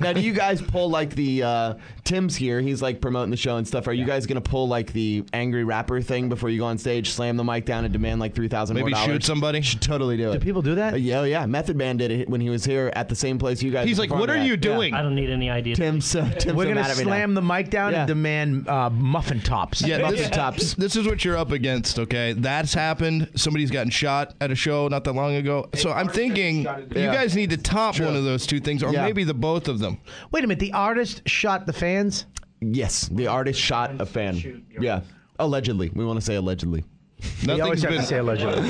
Now, do you guys pull like the Tim's here? He's like promoting the show and stuff. Are you guys gonna pull like the angry rapper thing before you go on stage, slam the mic down, and demand like $3,000 more? Maybe shoot somebody. Should totally do it. Do people do that? Yeah. Method Man did it when he was here at the same place you guys. He's like, "What are you doing?" I don't need any ideas. Tim's We're gonna slam the mic down and demand muffin tops. Yeah, muffin tops. This is what you're up against. Okay, that's happened. Somebody's gotten shot at a show not that long ago. So I'm thinking you guys need to top one of those two things, or maybe the both of them. Wait a minute. The artist shot the fans? Yes, the artist shot a fan. Yeah, allegedly. We want to say allegedly. You always have to say allegedly.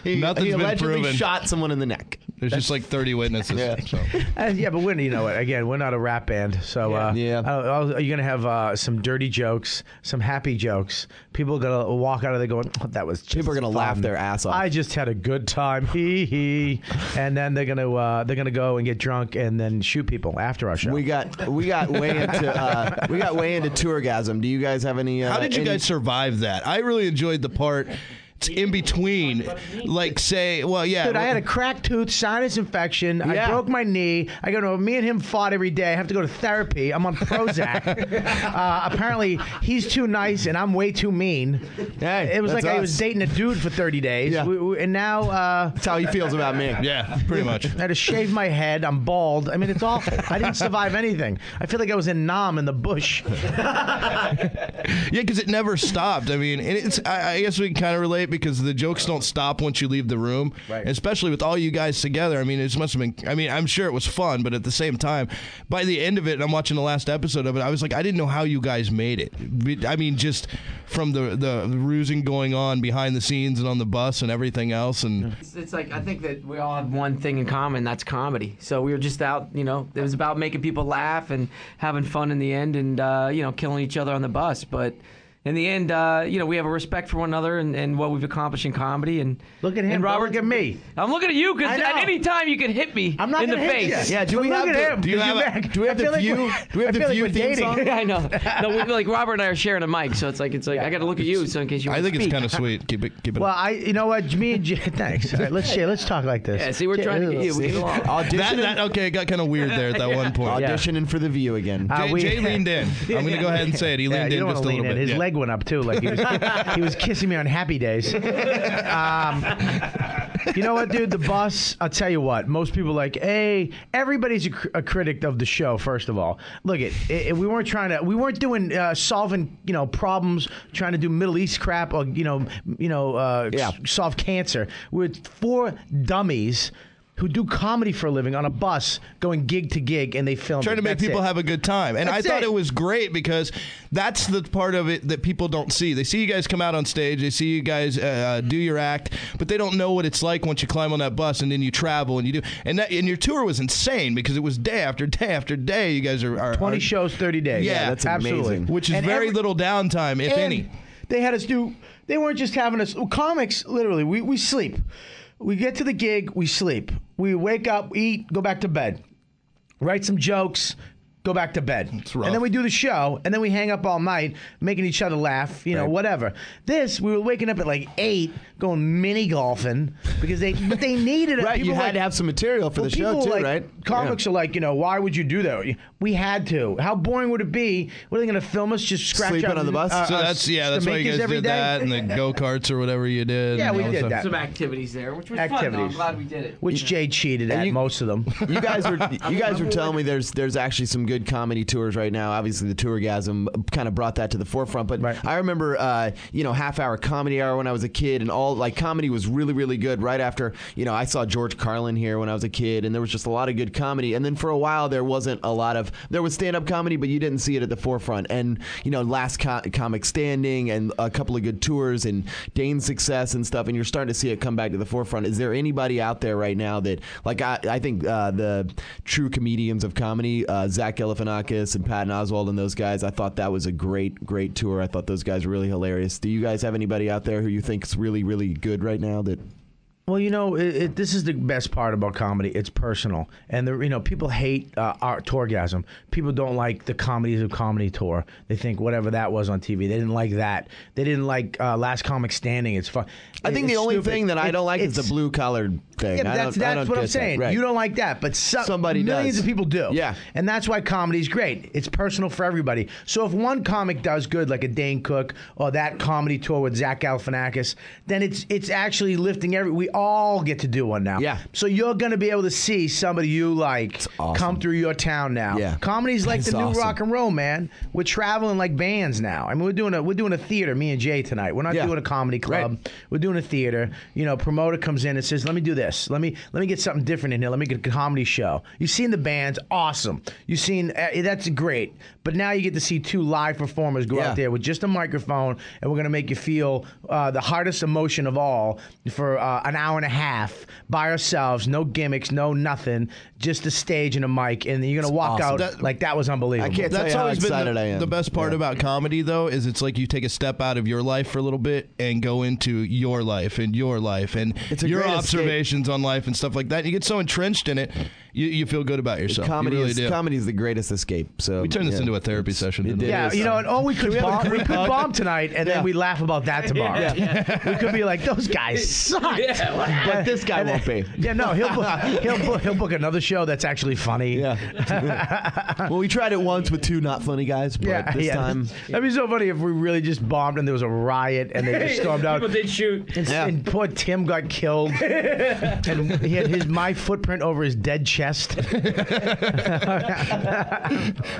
He Nothing's been allegedly proven. shot someone in the neck. There's just like 30 witnesses. So. Yeah, but you know what? Again, we're not a rap band, so you're gonna have some dirty jokes, some happy jokes. People are gonna walk out of there going, oh, "That was just People are gonna fun. laugh their ass off. I just had a good time, hee hee," and then they're gonna go and get drunk and then shoot people after our show. We got way into tourgasm. Do you guys have any? How did you guys survive that? I really enjoyed the part. In between, like say, well, yeah. Dude, I had a cracked tooth, sinus infection. I broke my knee. Me and him fought every day. I have to go to therapy. I'm on Prozac. Apparently, he's too nice and I'm way too mean. Hey, it was like I was dating a dude for 30 days. Yeah. And now... that's how he feels about me. Yeah, pretty much. I had to shave my head. I'm bald. I mean, it's awful. I didn't survive anything. I feel like I was in Nam in the bush. Yeah, because it never stopped. I mean, and I guess we can kind of relate because the jokes don't stop once you leave the room, right. Especially with all you guys together. I mean, it must have been. I mean, I'm sure it was fun, but at the same time, by the end of it, and I'm watching the last episode of it, I was like, I didn't know how you guys made it. I mean, just from the rusing going on behind the scenes and on the bus and everything else, and it's like I think that we all have one thing in common. That's comedy. So we were just out. You know, it was about making people laugh and having fun in the end, and killing each other on the bus, but. In the end, we have a respect for one another and what we've accomplished in comedy. And look at him. And Robert, look at me. I'm looking at you because at any time you can hit me I'm not in the face. You. Yeah. Do we have the view? Do we have the view theme song? I know. No, Robert and I are sharing a mic, so it's like I got to look at you, so in case you. I think speak. it's kind of sweet. Keep it. Well, you know what? Me and Jay, thanks. All right, let's talk like this. Yeah. See, we're trying to get you. We get along. Okay, it got kind of weird there at that one point. Auditioning for the View again. Jay leaned in. I'm going to go ahead and say it. He leaned in just a little bit. His leg went up too, like he was kissing me on happy days. You know what, dude? The bus, I'll tell you what. Most people are like, hey, everybody's a critic of the show, first of all. Look, we weren't doing solving, problems, trying to do Middle East crap or, solve cancer. We're four dummies who do comedy for a living on a bus going gig to gig, and they film trying to make people have a good time. And I thought it was great because that's the part of it that people don't see. They see you guys come out on stage, they see you guys do your act, but they don't know what it's like once you climb on that bus and then you travel and you do. And your tour was insane because it was day after day after day. You guys are 20 shows, 30 days. Yeah, that's absolutely amazing. Which is very little downtime, if any. They had us do. They weren't just having us. Comics, literally, we sleep. We get to the gig, we sleep. We wake up, eat, go back to bed. Write some jokes, go back to bed. And then we do the show, and then we hang up all night, making each other laugh, whatever. This, we were waking up at like 8, going mini golfing, because they needed it. Right, you had to have some material for the show too, right? Comics are like, why would you do that? We had to. How boring would it be? What are they going to film us? Just scratch Sleeping out on the bus? So that's why you guys did that, and the go-karts or whatever you did. Yeah, we did that. Some activities there, which was fun, though. I'm glad we did it. Which Jay cheated at, most of them. You guys were telling me there's actually some good comedy tours right now. Obviously, the Tourgasm kind of brought that to the forefront. But I remember, half-hour comedy hour when I was a kid, and comedy was really, really good right after, I saw George Carlin here when I was a kid, and there was just a lot of good comedy. And then for a while, there was stand-up comedy, but you didn't see it at the forefront. And, Last Comic Standing and a couple of good tours and Dane's Success and stuff, and you're starting to see it come back to the forefront. Is there anybody out there right now that, I think the true comedians of comedy, Zach Galifianakis and Patton Oswalt and those guys, I thought that was a great, great tour. I thought those guys were really hilarious. Do you guys have anybody out there who you think is really, really good right now that... Well, this is the best part about comedy. It's personal, and people hate art tourgasm. People don't like the Comedies of Comedy tour. They think whatever that was on TV. They didn't like that. They didn't like Last Comic Standing. It's fun. I think the only thing that I don't like is the blue collared thing. Yeah, that's what I'm saying. Right. You don't like that, but somebody millions does. of people do. Yeah, and that's why comedy's great. It's personal for everybody. So if one comic does good, like a Dane Cook or that comedy tour with Zach Galifianakis, then it's actually lifting we all get to do one now. Yeah. So you're going to be able to see somebody you like come through your town now. Yeah. Comedy's like It's the new awesome. rock and roll, man. We're traveling like bands now. I mean, we're doing a theater, me and Jay tonight. We're not doing a comedy club. Right. We're doing a theater. Promoter comes in and says, "Let me do this. Let me get something different in here. Let me get a comedy show." You've seen the bands, awesome. You've seen that's great. But now you get to see two live performers go out there with just a microphone, and we're going to make you feel the hardest emotion of all for an hour and a half by ourselves, no gimmicks, no nothing, just a stage and a mic, and you're going to walk awesome. out like that was unbelievable. I can't tell That's you how always excited I been am. the best part about comedy, though, is it's like you take a step out of your life for a little bit and go into your life and your a great observations on life and stuff like that. You get so entrenched in it, you feel good about yourself. Comedy you really do. Comedy is the greatest escape. So We turned this into a therapy session. Didn't we? Yeah, and we could bomb tonight, and then we laugh about that tomorrow. We could be like, those guys suck. But this guy won't be. Yeah, no, he'll book another show that's actually funny. Yeah. Well, we tried it once with two not funny guys, but this time. That'd be so funny if we really just bombed and there was a riot and they just stormed out. People did shoot. And poor Tim got killed. And he had my footprint over his dead chest.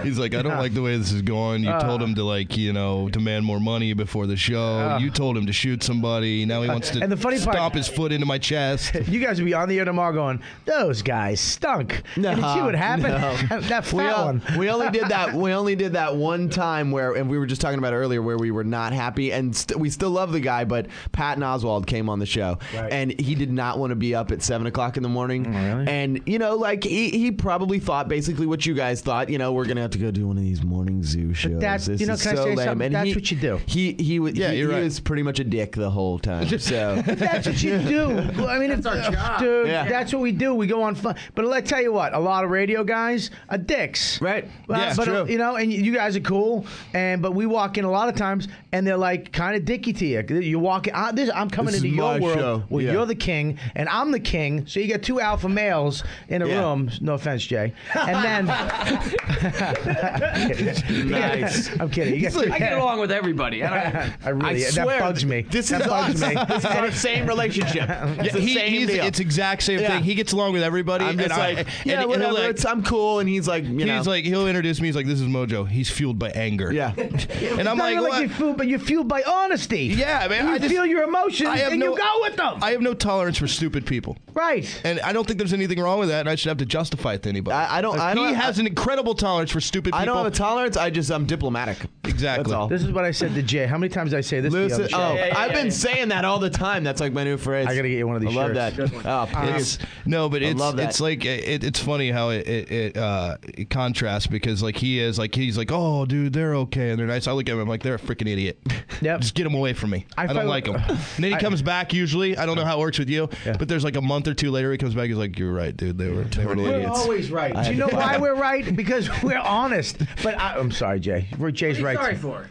He's like, I don't like the way this is going. You told him to demand more money before the show. You told him to shoot somebody. Now he wants to and the funny stomp part, his foot into my chest. You guys would be on the air tomorrow going, those guys stunk. No, and you see what happened? no. That fat one. We only did that. We only did that one time and we were just talking about it earlier, where we were not happy, and we still love the guy, but Patton Oswalt came on the show, and he did not want to be up at 7:00 in the morning. Oh, really? And he probably thought basically what you guys thought. We're gonna have to go do one of these morning zoo shows. That's, this can I is say so lame. something? And That's what you do. He right. was pretty much a dick the whole time. So That's what you do. I mean, That's our job. dude. Yeah. That's what we do. We go on fun. But let's tell you what, a lot of radio guys are dicks. right, Yeah, but true. and you guys are cool, but we walk in a lot of times, and they're like kind of dicky to you. You walk in. I'm coming This into is your my world show. where Yeah. you're the king, and I'm the king. So you got two alpha males in a Yeah. room. No offense, Jay. And then Nice. I'm kidding. You I get along with everybody. I really I that swear, bugs me. This That is bugs us. me. This is our same relationship. It's the same deal. It's exact same Yeah. thing. He gets along with everybody. I'm just and like, and he'll whatever. like- I'm cool, and he's like, he'll introduce me. He's like, this is MoJo. He's fueled by anger. yeah. And I'm Not like, even what? you're fueled, but you're fueled by honesty. Yeah, man. You I just feel your emotions, I have and no- you go with them. I have no tolerance for stupid people. Right. And I don't think there's anything wrong with that, and I should have to justify it to anybody. I don't. He has an incredible tolerance for stupid people. I don't have a tolerance. I'm diplomatic. Exactly. That's all. This is what I said to Jay. How many times did I say this to you on Listen, the show? I've been saying that all the time. That's like my new phrase. I gotta get you one of these I love shirts. that. Oh, please. But love that. it's like it's funny how it contrasts, because he's like, oh dude, they're okay and they're nice. I look at him, I'm like, they're a freaking idiot. Yep. Just get them away from me. I don't felt- like them. And then he comes back usually. I don't know how it works with you, but there's like a month or two later he comes back. He's like, you're right, dude. They were We're idiots. always right. Do you know why we're right? Because we're honest. But I'm sorry, Jay. Jay's right. Sorry for it.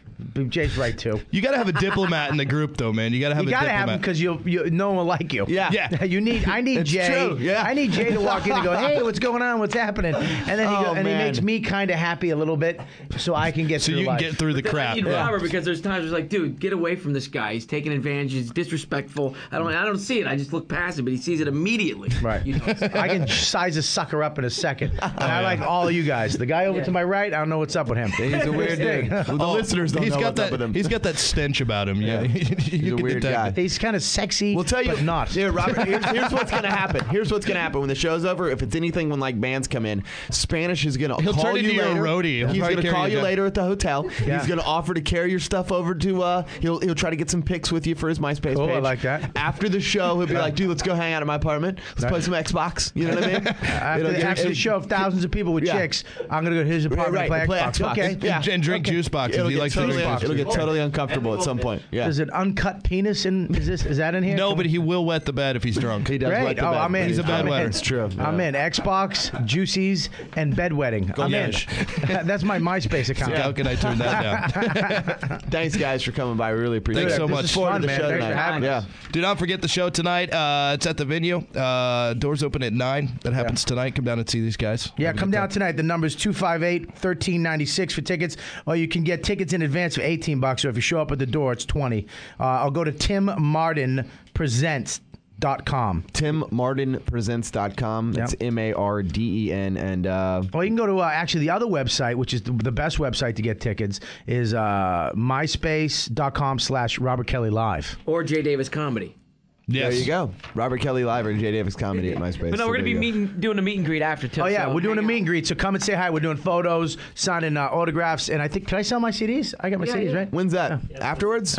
Jay's right too. You got to have a diplomat in the group, though, man. You got to have You a gotta diplomat. have him because no one will like you. Yeah. Yeah. I need It's Jay. true, yeah. I need Jay to walk in and go, hey, what's going on? What's happening? And then he man. makes me kind of happy a little bit, so I can get So through you can life. get through the Then I crap. need Robert, because there's times where it's like, dude, get away from this guy. He's taking advantage. He's disrespectful. I don't see it. I just look past it, but he sees it immediately. Right. You know, I can size a sucker up in a second. And I like all of you guys. The guy over to my right, I don't know what's up with him. He's a weird dude. Well, the listeners don't know what's up with him. He's got that stench about him. Yeah, He's a weird guy. He's kind of sexy, We'll tell you, but not. Yeah, Robert. Here's what's gonna hapen. Here's what's gonna happen when the show's over. If it's anything, when like bands come in, Spanish is gonna He'll call turn you into your later. roadie. He'll He's probably gonna carry call you you down. later at the hotel. Yeah. He's gonna offer to carry your stuff over to. He'll try to get some pics with you for his MySpace Cool, page. I like that. After the show, he'll be like, "Dude, let's go hang out at my apartment. Let's play some Xbox." You know what I mean? After the show of thousands of people with Yeah. chicks, I'm gonna go to his apartment Right, and play Xbox. Okay. Yeah. And drink juice boxes. It'll He get likes to totally drink boxers. It'll get totally uncomfortable at some point. Yeah. There's an uncut penis in. Is that in here? No, but he will wet the bed if he's drunk. He does Great. wet the Oh, bed. I'm in. He's a bed wetter. It's true. I'm in. Xbox, Juicies, and bedwetting. I'm in. That's my MySpace account. How can I turn that down? Thanks, guys, for coming by. We really appreciate Thanks it. so This much. is Forward fun, to the man. show Thanks for tonight. having us. Yeah. Do not forget the show tonight. It's at the venue. Doors open at 9. That happens tonight. Come down and see these guys. Yeah, Have a come good down time. tonight. The number's 258-1396 for tickets, or you can get tickets in advance for $18, or if you show up at the door, it's $20. I'll go to timmartinpresents.com. TimMartinPresents.com. That's MARDEN. And Or you can go to actually the other website, which is the best website to get tickets, is myspace.com/Robert Kelly Live. Or Jay Davis Comedy. Yes. there you go. Robert Kelly Live or Jay Davis Comedy at MySpace. But no, we're So going to there you be go. doing a meet and greet after, too. Oh, yeah, so we're doing a hang meet out. and greet, so come and say hi. We're doing photos, signing autographs, and I think, can I sell my CDs? I got my CDs, right? When's that? Afterwards?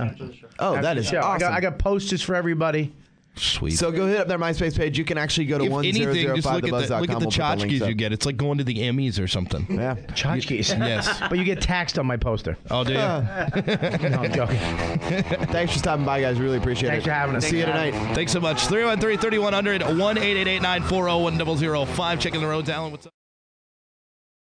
Oh, that is Show. awesome. I got posters for everybody. Sweet. So go hit up their MySpace page. You can actually go to if anything, just look at the 1005thebuzz.com. look at the We'll put links tchotchkes up. you get. It's like going to the Emmys or something. Yeah. Tchotchkes. Yes. But you get taxed on my poster. Oh, do you? No, I'm joking. Thanks for stopping by, guys. Really appreciate Thanks it. for having us. See you tonight. Thanks so much. 313-3100, 1-888-940-1005. Checking the roads, Alan. What's up?